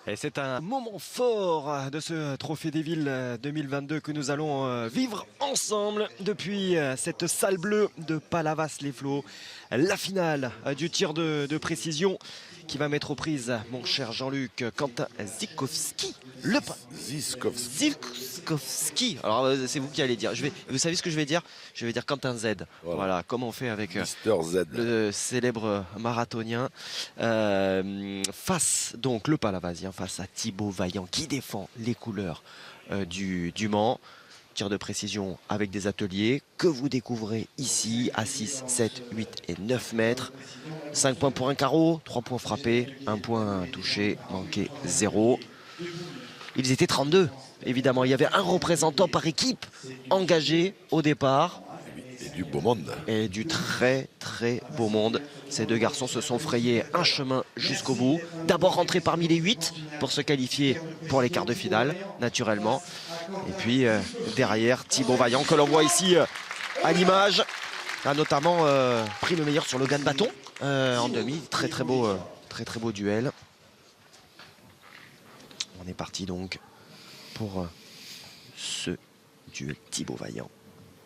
Et c'est un moment fort de ce Trophée des Villes 2022 que nous allons vivre ensemble depuis cette salle bleue de Palavas-les-Flots. La finale du tir de précision qui va mettre aux prises mon cher Jean-Luc Quentin Zikowski. Zikowski. Alors c'est vous qui allez dire. Vous savez ce que je vais dire? Je vais dire Quentin Z. Voilà, comme on fait avec le célèbre marathonien. Face donc le Palavasien face à Thibaut Vaillant qui défend les couleurs du Mans. Tir de précision avec des ateliers que vous découvrez ici à 6, 7, 8 et 9 mètres. 5 points pour un carreau, 3 points frappés, 1 point touché, manqué 0. Ils étaient 32, évidemment. Il y avait un représentant par équipe engagé au départ. Et du beau monde. Et du très très beau monde. Ces deux garçons se sont frayés un chemin jusqu'au bout. D'abord rentrés parmi les 8 pour se qualifier pour les quarts de finale, naturellement. Et puis derrière, Thibaut Vaillant, que l'on voit ici à l'image, a notamment pris le meilleur sur le gun bâton en demi. Très très beau duel. On est parti donc pour ce duel Thibaut Vaillant,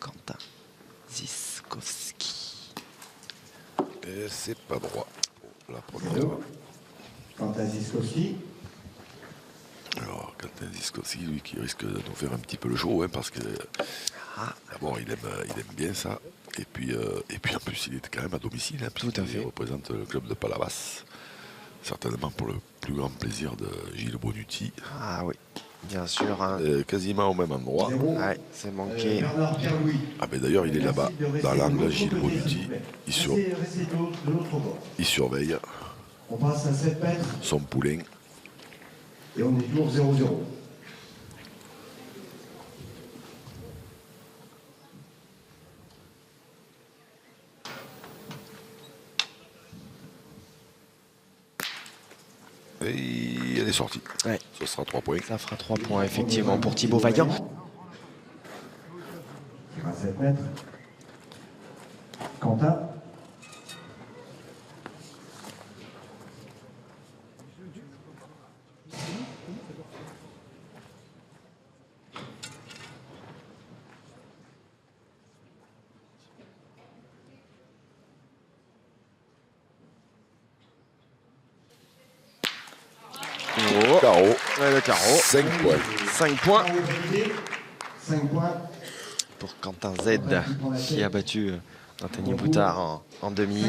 Quentin Zikowski. Et c'est pas droit pour la première. Quentin Zikowski. Alors, Quentin Zikowski, lui, qui risque de nous faire un petit peu le show, hein, parce que d'abord, il aime bien ça. Et puis en plus, il est quand même à domicile, hein, tout à fait. Il représente le club de Palavas. Certainement pour le plus grand plaisir de Gilles Bonucci. Ah oui, bien sûr. Hein. Quasiment au même endroit. Ouais, c'est manqué. Ah ben d'ailleurs, il est là-bas, dans l'angle, Gilles Bonucci. Il surveille On passe à 7 mètres. Son poulain. Et on est toujours 0-0. Et elle est sortie. Ouais. Ce sera 3 points. Ça fera 3 points effectivement pour Thibaut Vaillant. À 7 mètres. Quentin. Oh. Carreau. Ouais, le carreau. 5 points. 5 points 5 points. pour Quentin Z qui a battu Anthony Boutard en demi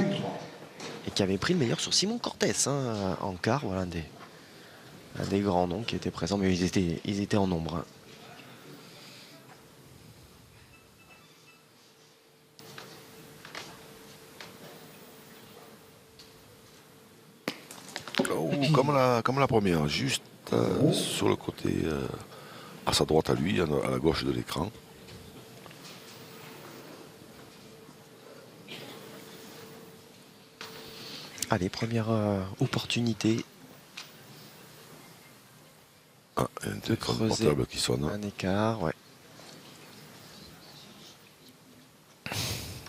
et qui avait pris le meilleur sur Simon Cortés hein, en quart. Voilà un des grands noms qui étaient présents, mais ils étaient en nombre. Hein. Oh, comme la première, juste sur le côté, à sa droite à lui, à la gauche de l'écran. Allez, première opportunité. Ah, un téléphone portable qui sonne. Un écart, ouais.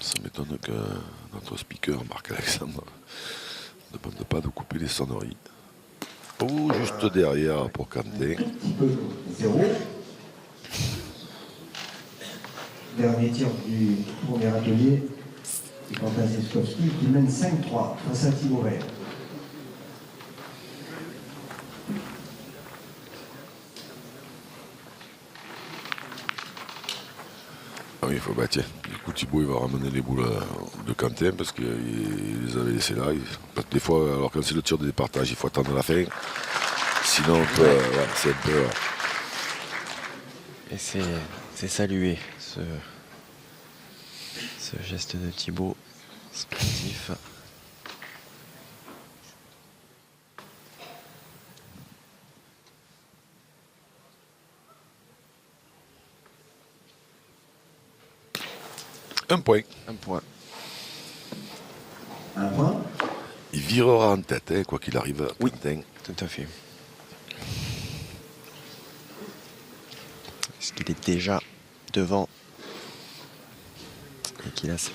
Ça m'étonne que notre speaker, Marc-Alexandre, ne demande pas de couper les sonneries. Oh, juste derrière pour Quentin. 0. Dernier tir du premier atelier. Et Quentin Zikowski qui mène 5-3 face à Thibaut Vaillant. Ah oui, il faut tiens. Du coup, Thibaut il va ramener les boules de Quentin parce qu'il les avait laissées là. Des fois, alors quand c'est le tir de départage, il faut attendre la fin. Sinon, c'est un peu. Et c'est salué ce geste de Thibaut sportif. Un point. Un point. Un point. Il virera en tête, hein, quoi qu'il arrive. Oui, Quentin. tout à fait. Est-ce qu'il est déjà devant et qu'il a ce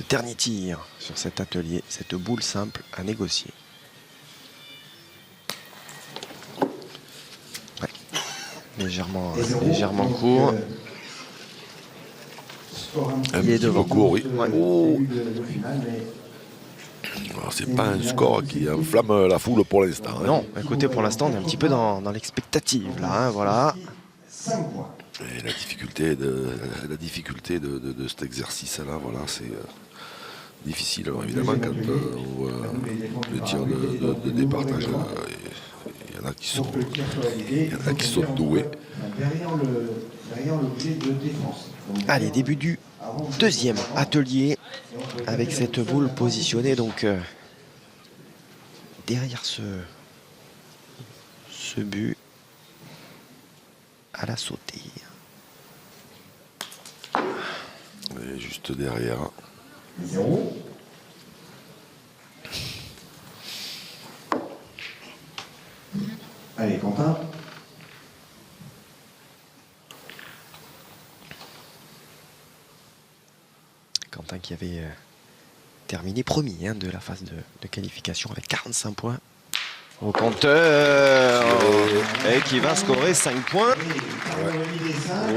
dernier tir sur cet atelier, cette boule simple à négocier. Légèrement, et 0. légèrement Donc, court. score un Un petit Il est petit devant. peu court, oui. peu Oh, début de finale, mais alors, c'est pas un score qui enflamme la foule pour l'instant. Hein. Non, écoutez, pour l'instant, on est un petit peu dans l'expectative, là, hein, voilà. 5 points. Et la difficulté de cet exercice-là, voilà, c'est difficile. Alors évidemment, quand on voit le tir de départage, il y en a qui sont, Pour que le tir soit validé, il y en a qui sont doués. derrière l'objet de défense. Donc, Allez, début du deuxième atelier avec cette boule positionnée donc derrière ce but à la sautée. Et juste derrière. 0. Allez, Quentin. Quentin qui avait terminé premier de la phase de qualification avec 45 points au compteur et qui va scorer 5 points.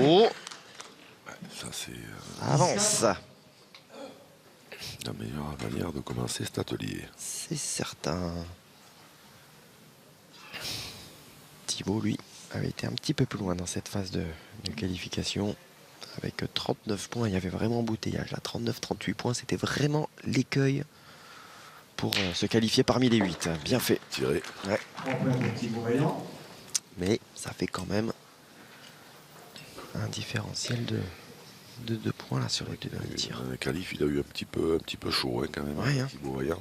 Oh, Ça, c'est avance, la meilleure manière de commencer cet atelier. c'est certain. Thibaut, lui, avait été un petit peu plus loin dans cette phase de qualification. Avec 39 points, il y avait vraiment embouteillage. Là, 39-38 points, c'était vraiment l'écueil pour se qualifier parmi les 8. Bien fait. Tiré. Ouais. 3 points pour Thibaut Vaillant. Mais ça fait quand même un différentiel de 2 points là sur les deux derniers tirs. Le qualif, il a eu un petit peu chaud hein, quand même. Ouais, hein. Thibaut Vaillant.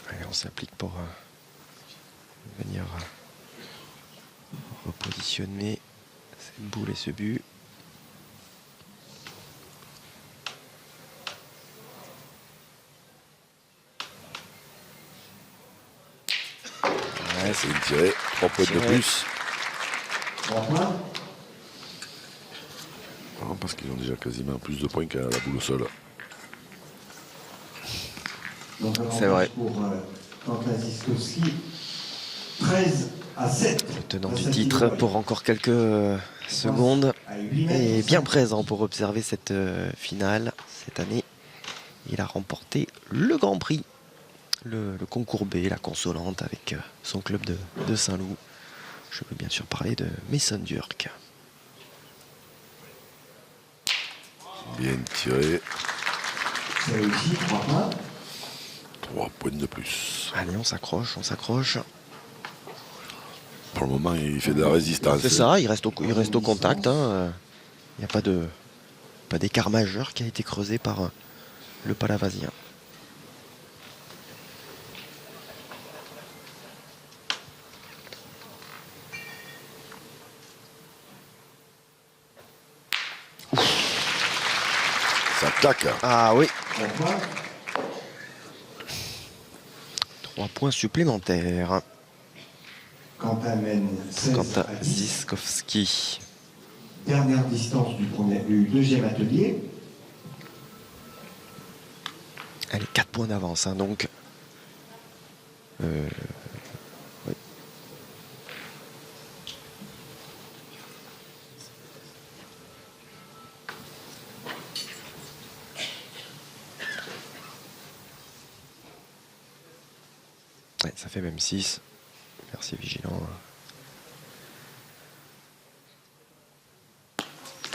Allez, on s'applique pour venir repositionner cette boule et ce but. Ouais, c'est une tirée. 3 points de Tiré. plus. 3 points. Non, parce qu'ils ont déjà quasiment plus de points qu'à la boule au sol. Donc, C'est vrai. Pour Quentin Ziskowski. 13-7. Le tenant du titre pour encore quelques secondes et bien présent pour observer cette finale. Cette année, il a remporté le Grand Prix, le concours B, la consolante avec son club de Saint-Loup. Je veux bien sûr parler de Mason Durk. Bien tiré. C'est réussi, 3 points. 3 points de plus. Allez, on s'accroche, on s'accroche. Pour le moment, il fait de la résistance. C'est ça, il reste au contact. Il n'y a pas d'écart majeur qui a été creusé par le Palavasien. Ça claque. Ah oui, 3 points. 3 points supplémentaires. Quentin mène 16 Quentin à 10. Ziskowski. Dernière distance du deuxième atelier. Allez, 4 points d'avance, donc. Oui. Ouais, ça fait même 6. Merci, vigilant.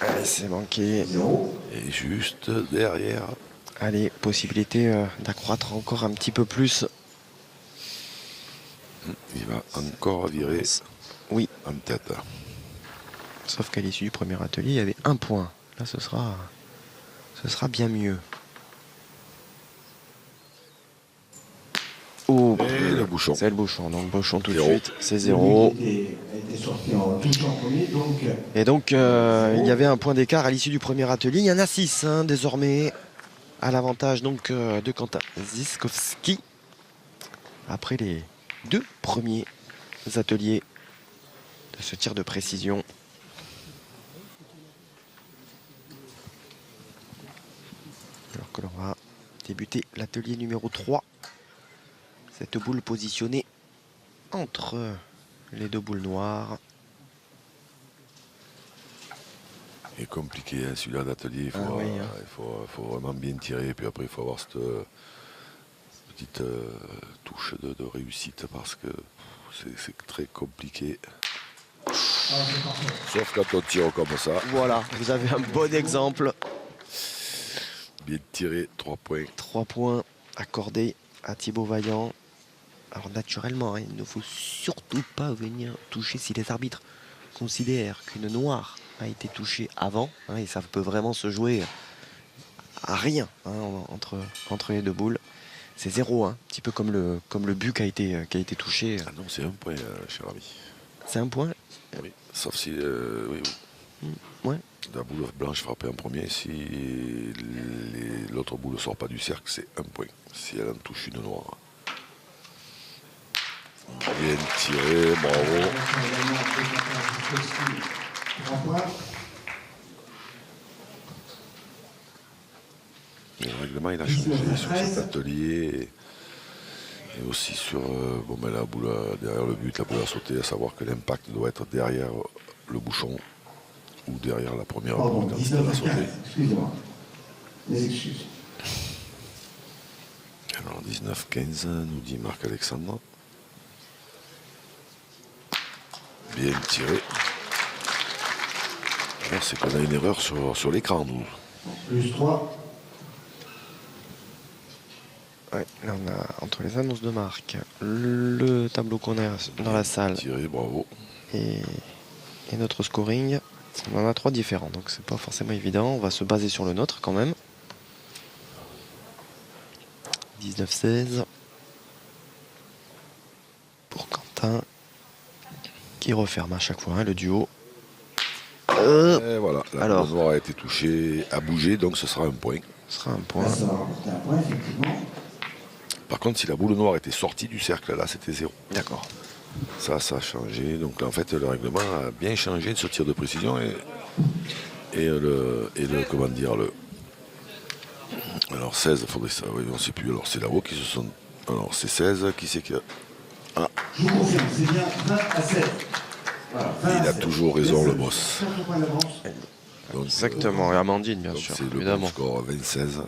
Allez, c'est manqué. 0. Et juste derrière. Allez, possibilité d'accroître encore un petit peu plus. Il va encore virer Oui, en tête. sauf qu'à l'issue du premier atelier, il y avait 1 point. Là, ce sera bien mieux. Oh, Et le bouchon. c'est le bouchon. Donc, bouchon tout de 0. suite, c'est 0. Il a été sorti en touche en premier, donc Et donc, il y avait un point d'écart à l'issue du premier atelier. Il y en a 6 désormais, à l'avantage donc de Quentin Ziskowski. Après les 2 premiers ateliers de ce tir de précision. que l'on va débuter l'atelier numéro 3. Cette boule positionnée entre les deux boules noires. Il est compliqué, hein, celui-là d'atelier. Il faut vraiment bien tirer. Puis après, il faut avoir cette petite touche de réussite parce que c'est très compliqué. Sauf quand on tire comme ça. Voilà, vous avez un bon exemple. Bien tiré, 3 points. 3 points accordés à Thibaut Vaillant. Alors naturellement, hein, il ne faut surtout pas venir toucher si les arbitres considèrent qu'une noire a été touchée avant. Hein, et ça peut vraiment se jouer à rien, hein, entre les deux boules. C'est 0, hein, un petit peu comme le but qui a été touché. Ah non, c'est 1 point, cher ami. C'est 1 point. Oui, sauf si oui. Ouais. La boule blanche frappée en premier, si l'autre boule ne sort pas du cercle, c'est 1 point. Si elle en touche une noire. Bien tiré, bravo. 3 points. Le règlement il a changé sur cet atelier et aussi sur la boule derrière le but, la boule à sauter, à savoir que l'impact doit être derrière le bouchon ou derrière la première boule quand elle a sauté. Excusez-moi. Mes excuses. Alors 19-15, nous dit Marc-Alexandre. Bien tiré. Alors c'est qu'on a une erreur sur l'écran, nous. Plus 3. Ouais, là on a entre les annonces de Marc, le tableau qu'on a dans la salle Tiré, bravo. et notre scoring, on en a 3 différents, donc c'est pas forcément évident. On va se baser sur le nôtre quand même. 19-16 pour Quentin qui referme à chaque fois, hein, le duo. Et voilà, la Alors. boule noire a été touchée, a bougé, donc ce sera 1 point. Ce sera un point. Là, ça va rapporter un point, effectivement. Par contre, si la boule noire était sortie du cercle, là, c'était 0. D'accord. Ça a changé. Donc là, en fait, le règlement a bien changé de ce tir de précision comment dire, alors 16, faudrait ça, oui, on ne sait plus. Alors c'est là-haut qui se sont. Alors c'est 16, qui c'est que. Ah, Je vous confirme, c'est bien 20 à 16. Voilà, 20 il à a 16. toujours raison, le boss. 4 points d'avance. Donc, Exactement, et Amandine bien donc sûr, c'est le bon évidemment. score 26.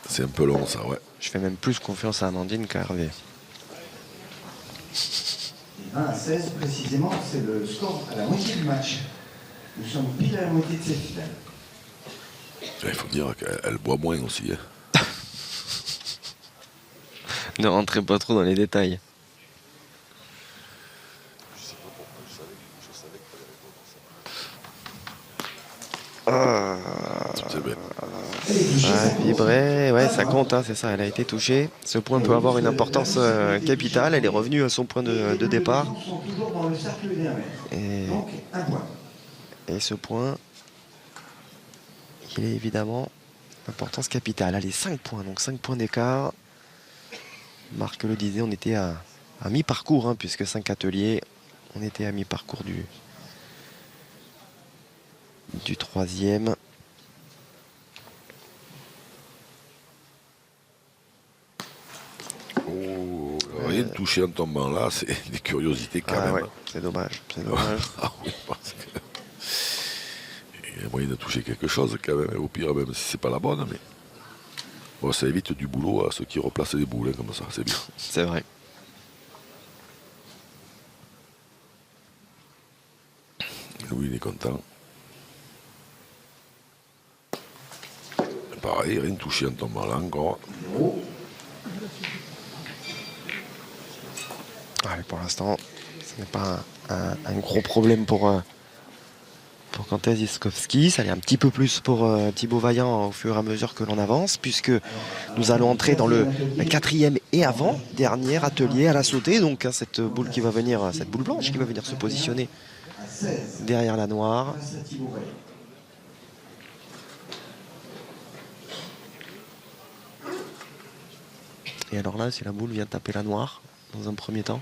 C'est un peu long ça, ouais. Je fais même plus confiance à Amandine qu'à Hervé. Et 20 à 16, précisément, c'est le score à la moitié du match. Nous sommes pile à la moitié de cette finale. Il faut dire qu'elle boit moins aussi. Hein. Ne rentrez pas trop dans les détails. C'est bien. Vibrer, ouais, ça compte, hein, c'est ça, elle a été touchée. Ce point peut avoir une importance capitale, elle est revenue à son point de départ. Ils sont toujours dans le cercle des 1 mètre. Et, Donc, 1 point. et ce point, il est évidemment d'importance capitale. Allez, 5 points, donc 5 points d'écart. Marc le disait, on était à mi-parcours, hein, puisque 5 ateliers, on était à mi-parcours du troisième. Oh, rien de touché en tombant là, c'est des curiosités quand même. Ouais, c'est dommage, c'est dommage. Ah oui, parce que. Il y a moyen de toucher quelque chose quand même, au pire, même si c'est pas la bonne, mais. Bon, ça évite du boulot à ceux qui replacent les boules, hein, comme ça, c'est bien. C'est vrai. Louis, il est content. Pareil, rien de touché en tombant là encore. 0. Allez, pour l'instant, ce n'est pas un gros problème pour Quentin Ziskowski. Ça l'est un petit peu plus pour Thibaut Vaillant au fur et à mesure que l'on avance, puisque nous allons entrer dans le 4e et avant-dernier atelier à la sautée. Donc hein, cette boule qui va venir, cette boule blanche qui va venir se positionner À 16. derrière la noire. Face à Thibaut Vaillant. Et alors là, si la boule vient taper la noire dans un premier temps,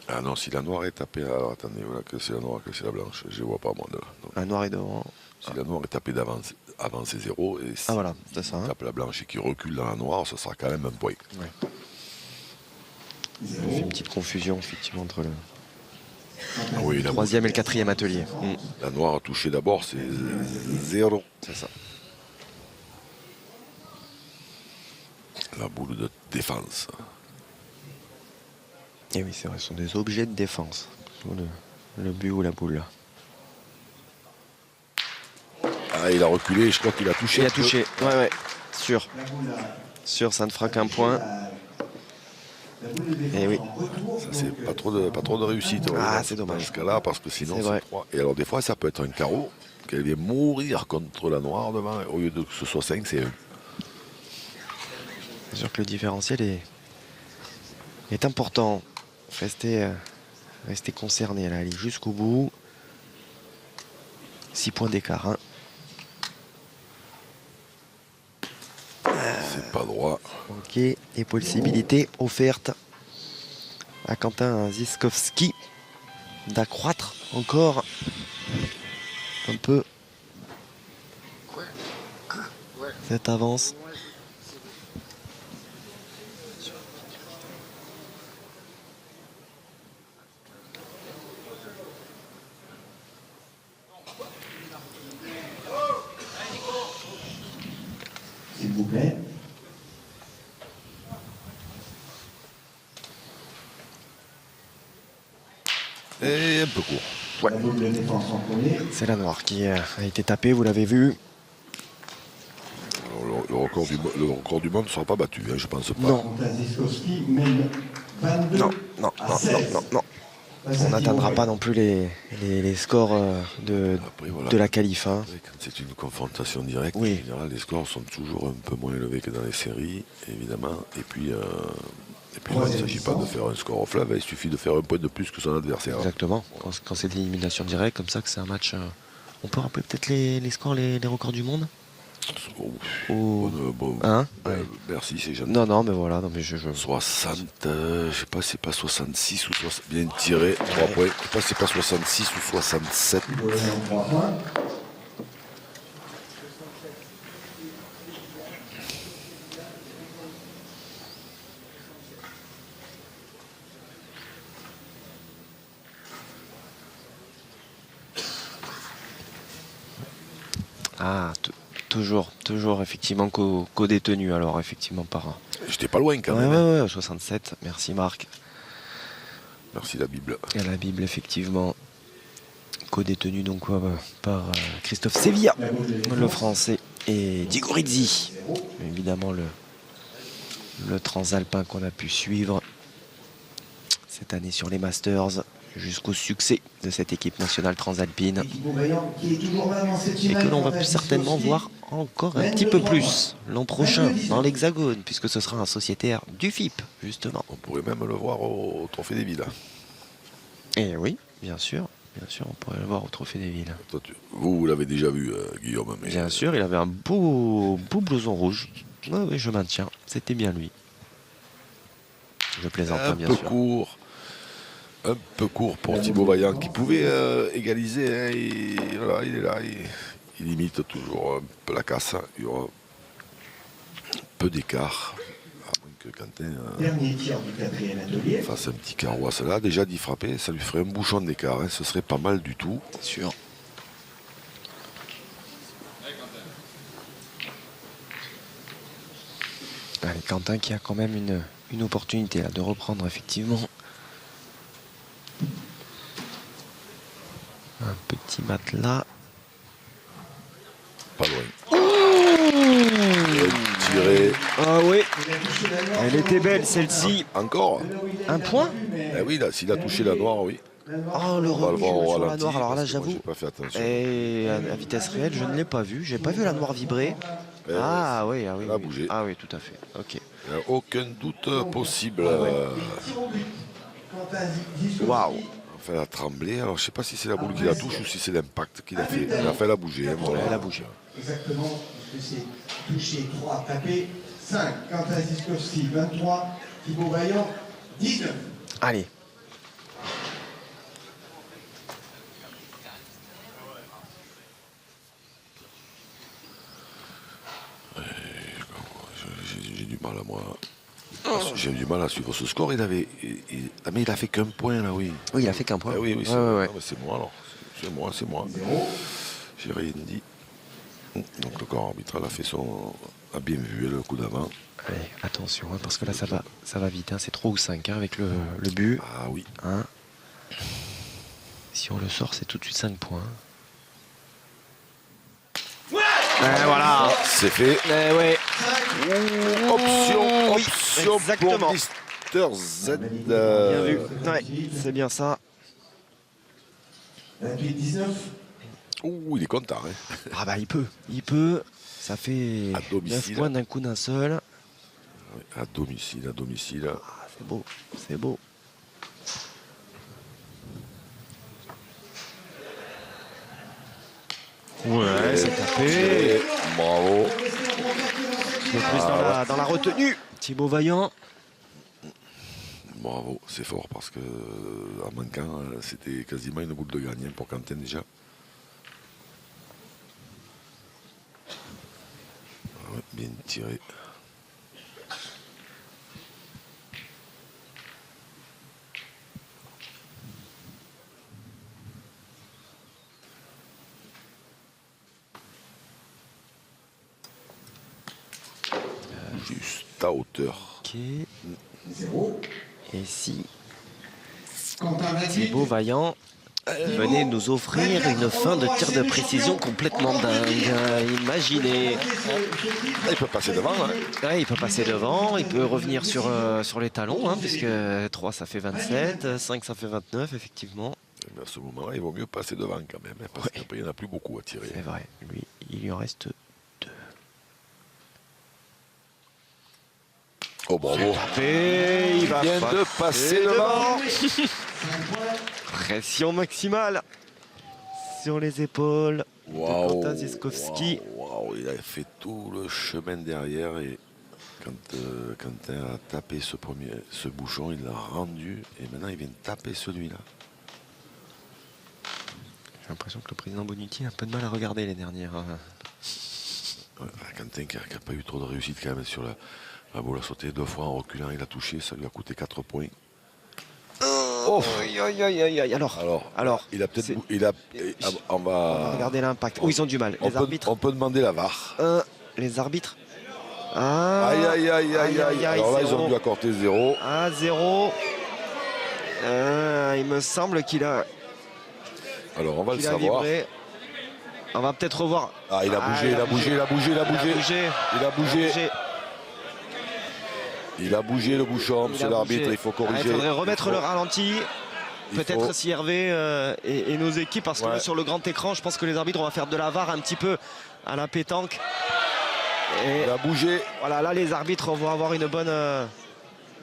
Ah non, si la noire est tapée, alors attendez, voilà, que c'est la noire, que c'est la blanche, je ne vois pas moi de là. Donc, la noire est devant. si la noire est tapée d'avance, avant c'est 0. Et si Ah voilà, c'est ça. il tape la blanche et qu'il recule dans la noire, ça sera quand même un point. Ouais. Ça fait une petite confusion effectivement entre le Ah oui, la, troisième et le quatrième atelier. la noire a touché d'abord, c'est 0. C'est ça. La boule de défense. Et oui, c'est vrai, ce sont des objets de défense. Le but ou la boule. Ah, il a reculé, je crois qu'il a touché. Il a un peu. touché, ouais, sûr. La boule a- Sûr, ça ne fera qu'un point. La boule de défense Eh oui. en retour, Ça, c'est donc, pas trop de réussite. Ah, dans- c'est dommage. Dans ce cas-là, parce que sinon, C'est c'est vrai. 3. Et alors, des fois, ça peut être un carreau, qu'elle vient mourir contre la noire devant. Au lieu de que ce soit 5, c'est 1. C'est sûr que le différentiel est important. Restez concerné là, allez jusqu'au bout. 6 points d'écart. Hein. C'est pas droit. Ok, et possibilités offertes à Quentin Ziskowski d'accroître encore un peu cette avance. s'il vous plaît. Et un peu court. La boule de défense en premier. C'est la noire qui a été tapée, vous l'avez vu. Alors, le record du monde ne sera pas battu, hein, je pense pas. Non. Quentin Ziskowski mène 22 Non, à 16. non. On n'atteindra pas non plus les scores Après, voilà. de la qualif. Hein. Après, quand c'est une confrontation directe, Oui. en général, les scores sont toujours un peu moins élevés que dans les séries, évidemment. Et puis là, il ne s'agit pas de faire un score au fleuve, il suffit de faire un point de plus que son adversaire. Exactement. Quand c'est de l'élimination directe, comme ça, que c'est un match. On peut rappeler peut-être les scores, les records du monde. Ou- Hein Ouais. Merci, c'est gentil. Non, mais voilà. Non, mais je... 60, je sais pas, c'est pas 66 ou 60, bien tiré, 3 points. Je sais pas, c'est pas 66 ou 67. Il faut lever en 3 points. Ah, toujours effectivement co-détenu. Alors effectivement par. J'étais pas loin quand Ouais, même. ouais, 67. Merci Marc. Merci la Bible. Et la Bible effectivement co-détenu donc par Christophe Sevilla, La boule de défense. le français, et Diego Rizzi. Évidemment le transalpin qu'on a pu suivre cette année sur les Masters jusqu'au succès de cette équipe nationale transalpine. Équipe Vaillant qui est toujours là dans cette Et finale. que l'on va Quentin certainement Ziskowski. voir encore un petit peu plus l'an prochain dans l'Hexagone, puisque ce sera un sociétaire du FIP, justement. On pourrait même le voir au Trophée des Villes. Et oui, bien sûr, on pourrait le voir au Trophée des Villes. Toi, vous l'avez déjà vu, Guillaume. Mais Bien sûr, il avait un beau blouson rouge. Oui, je maintiens, c'était bien lui. Je plaisante, un bien peu sûr. court. Un peu court pour Thibaut Vaillant qui pouvait égaliser. Hein, voilà, il est là. Il limite toujours un peu la casse. Il y aura peu d'écart. À moins que Quentin Dernier tir du 4e atelier. fasse un petit carreau à cela. Déjà d'y frapper, ça lui ferait un bouchon d'écart. Hein, ce serait pas mal du tout. C'est sûr. Allez, Quentin qui a quand même une opportunité là, de reprendre effectivement un petit matelas. Pas loin. Tiré. Ah oui, Il a touché la noire elle sur était le belle retour. celle-ci. Encore. Là où il a Un mis la point vue, mais Eh oui, là, s'il a touché la noire, oui. la noire Oh, le On va le repli voir au sur la ralenti, noire. Alors là, parce que moi, j'avoue. j'ai pas fait attention. Et à vitesse réelle, je ne l'ai pas vu. J'ai pas vu la noire vibrer. Ah oui. elle a bougé. Ah oui, tout à fait. Ok. Il n'y a aucun doute possible. tir au but. Quentin Ziskowski. Waouh. Enfin, elle a tremblé. Alors, je sais pas si c'est la boule qui la touche ou si c'est l'impact qu'il a fait. Elle a fait la bouger. Hein, voilà. Elle a bougé. Exactement, puisque c'est touché 3, tapé 5. Quentin Ziskowski 23. Thibaut Vaillant 19. Allez. Voilà, moi, j'ai eu du mal à suivre ce score. Ah, mais il a fait qu'un point, là, oui. Oui, il a fait qu'un point. Ah oui, Ouais, c'est ouais. ah, mais c'est moi, alors. C'est moi. J'ai rien dit. Donc le corps arbitral a bien vu le coup d'avant. Allez, attention, hein, parce que là, ça va vite. Hein, c'est 3 ou 5 hein, avec le but. Ah oui. Hein. Si on le sort, c'est tout de suite 5 points. Voilà. C'est fait. Ouais. Option Oui, exactement. pour Mister Z. Bien vu. Ouais, c'est bien ça. 28-19. Ouh, il est content. Hein. Ah bah il peut. Ça fait À domicile. 9 points d'un coup d'un seul. Oui, à domicile. Ah, c'est beau. Ouais, c'est tapé. Bravo. Un peu plus dans la retenue. Thibaut Vaillant. Bravo, c'est fort parce que en manquant, c'était quasiment une boule de gagnant pour Quentin déjà. Ouais, bien tiré. Juste à hauteur. Ok. 0. Et si Quentin 28. Thibaut Vaillant venait nous offrir une fin de tir de précision complètement dingue. Imaginez. Il peut passer devant. Hein. Ouais, il peut passer devant, il peut revenir sur les talons, hein, puisque 3 ça fait 27, 5 ça fait 29, effectivement. Mais à ce moment-là, il vaut mieux passer devant quand même, hein, parce qu'après, il n'y en a plus beaucoup à tirer. C'est vrai, lui, il lui en reste 2. Oh, bravo. Et il va vient de passer devant. Pression maximale sur les épaules de Waouh. Quentin Ziskowski. Waouh, il a fait tout le chemin derrière et quand Quentin a tapé ce bouchon, il l'a rendu et maintenant il vient de taper celui-là. J'ai l'impression que le président Bonucci a un peu de mal à regarder les dernières. Ouais, Quentin qui n'a pas eu trop de réussite quand même sur la boule à sauter 2 fois en reculant, il a touché, ça lui a coûté 4 points. Oh, aïe. Alors, il a peut-être. On on va regarder l'impact. Oh, ils ont du mal. Les arbitres. On peut demander la VAR. Les arbitres. Ah, Aïe. Alors là, ils ont dû accorder 0. 0. Il me semble qu'il a. Alors on va le qu'il a savoir. vibré. On va peut-être revoir. Ah, il a bougé. Il a bougé le bouchon, monsieur l'arbitre, il faut corriger. Il faudrait remettre le ralenti. Peut-être si Hervé et nos équipes, parce que là, sur le grand écran, je pense que les arbitres, on va faire de la VAR un petit peu à la pétanque. Et il a bougé. Voilà, là, les arbitres vont avoir une bonne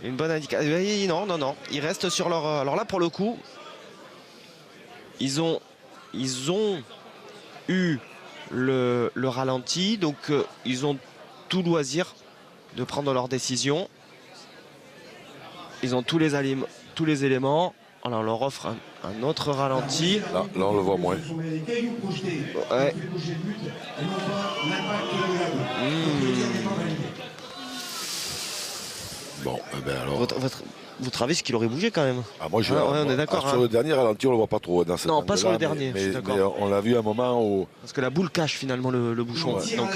indication. Non, ils restent sur leur. Alors là, pour le coup, ils ont eu le ralenti, donc ils ont tout loisir de prendre leur décision. Ils ont tous les éléments. Alors on leur offre un autre ralenti. Là, on le voit moins. Ouais. Bon, ben alors. Votre avis, c'est qu'il aurait bougé quand même. Ah, moi, on est d'accord. Sur le dernier ralenti, on le voit pas trop dans cette. Non, pas sur le dernier. Mais on l'a vu à un moment où. Parce que la boule cache finalement le bouchon. Ouais. Donc,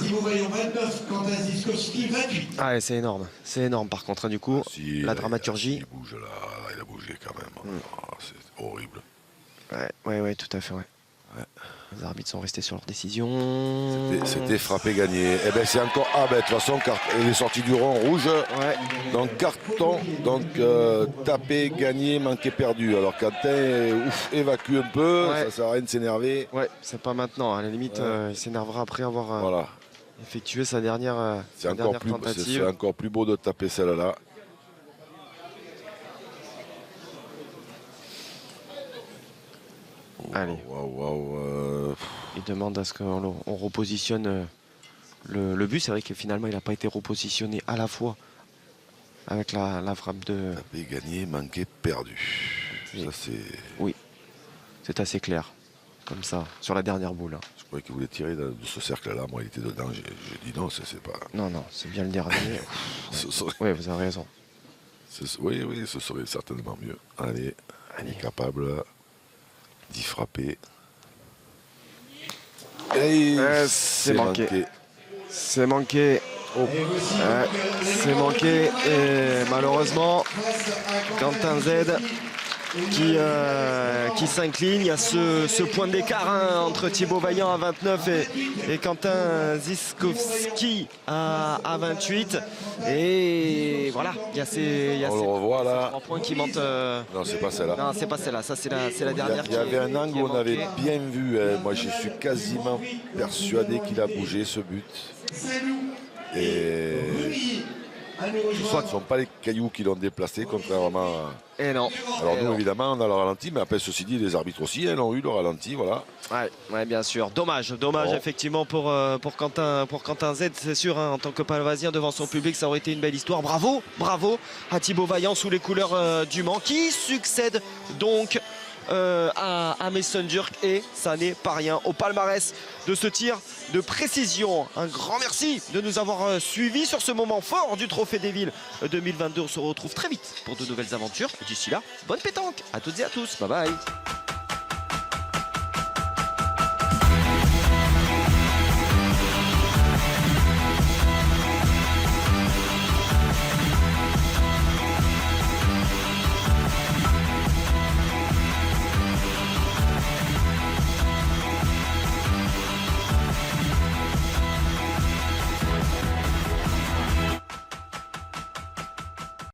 Thibaut Vaillant 29, Quentin Ziskowski 28. Ah, c'est énorme par contre, hein, du coup, si, la dramaturgie. Il bouge là, il a bougé quand même. C'est horrible. Ouais, tout à fait, ouais. Les arbitres sont restés sur leur décision. C'était frappé gagné. Et ben c'est encore. Ah ben de toute façon, il est sorti du rond rouge. Ouais. Donc carton, donc tapé, gagné, manqué, perdu. Alors Quentin évacue un peu, ça sert à rien de s'énerver. Ouais, c'est pas maintenant. À la limite, il s'énervera après avoir effectué sa dernière tentative. C'est encore plus beau de taper celle-là. Allez. Il demande à ce qu'on repositionne le but. C'est vrai que finalement, il n'a pas été repositionné à la fois avec la frappe de. Tapé, gagné, manqué, perdu. Ça, c'est. Oui, c'est assez clair. comme ça, sur la dernière boule. Hein. Je croyais qu'il voulait tirer de ce cercle-là. Moi, il était dedans. J'ai dit non, c'est pas. Non, non, c'est bien le dernier. Ce serait... Oui, vous avez raison. Oui, oui, ce serait certainement mieux. Allez, il est capable d'y frapper. Et c'est manqué. C'est manqué. Oh. C'est manqué. Et malheureusement, Quentin Z qui s'incline. Il y a ce point d'écart hein, entre Thibaut Vaillant à 29 et Quentin Ziskowski à 28. Et voilà, il y a ces 3 points qui montent. Non, c'est pas celle-là. Non, c'est pas celle-là. Ça, c'est la dernière. Il y avait un angle où on avait bien vu. Moi, je suis quasiment persuadé qu'il a bougé ce but. Et ce ne sont pas les cailloux qui l'ont déplacé, contrairement à... Et non. Alors nous, évidemment, on a le ralenti, mais après, ceci dit, les arbitres aussi, ils ont eu le ralenti, voilà. Ouais, bien sûr. Dommage effectivement pour Quentin Z, c'est sûr, hein, en tant que Palvasien devant son public, ça aurait été une belle histoire. Bravo à Thibaut Vaillant sous les couleurs du Mans, qui succède donc à Messenjurk, et ça n'est pas rien au palmarès de ce tir de précision. Un grand merci de nous avoir suivis sur ce moment fort du Trophée des Villes 2022. On se retrouve très vite pour de nouvelles aventures. D'ici là, bonne pétanque à toutes et à tous. Bye bye.